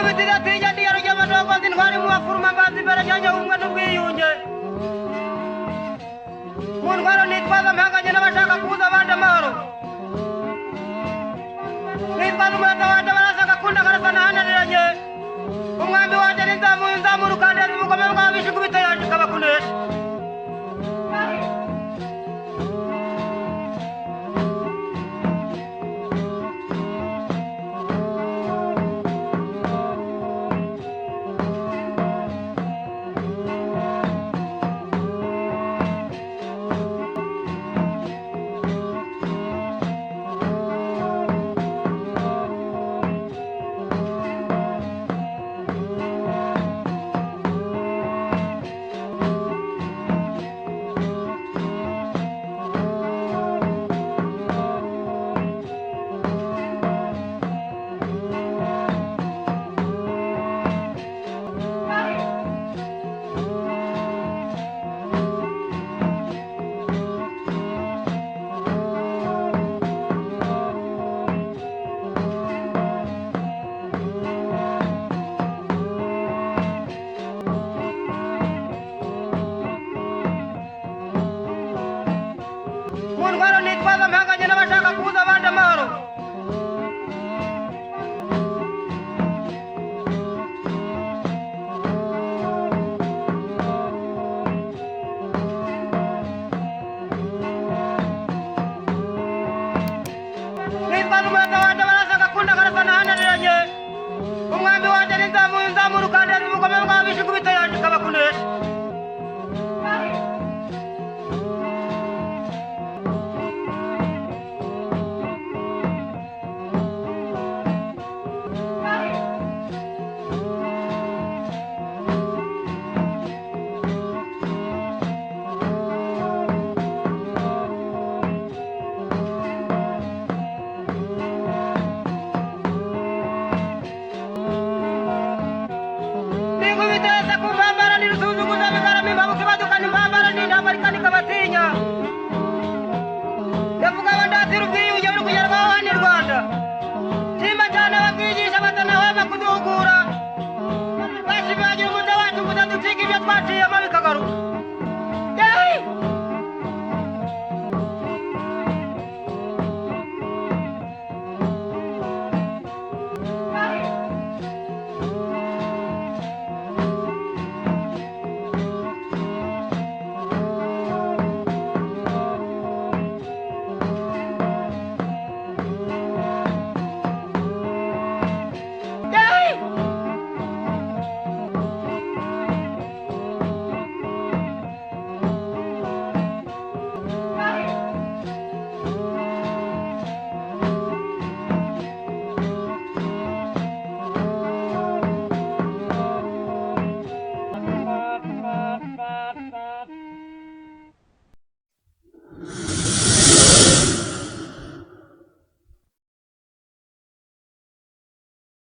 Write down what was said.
Nikubitira tija ndiyaro ry'amadogo ntwari mu bafuruma mbanzi imbere cyane ubumwe n'ubwiyunge mu ntwaro nitwaza mpanganye n'abashaka kubuza abandi amahoro nitwaza umuyaga wanjye barasaka kunda karasa nahananiranye umwambi wanjye n'inzamura ukandeza ubugome bw'ababishe ikubita yaje ikabakunesha Ntwaro nitwaza mpanganye n'abashaka kubuza abandi amahoro nitwaza umuyaga wanjye barasaka kunda karasa nahananiranye umwambi wanjye n'inzamura ukandeza ubugome bw'ababishe ikubita yaje ikabakunesha Nikubiteza kumbambara nirusuzuguza bigarama imbabuka ibadukana imbambara n'indamarikani kabatinya ndavuga abandatira ubwiyunge buri kugerwaho hano i Rwanda nshima cyane ababwigisha batanahwema kuduhugura bashimangira umuco wacu kudaducika ibyo twaciyemo bikagaruka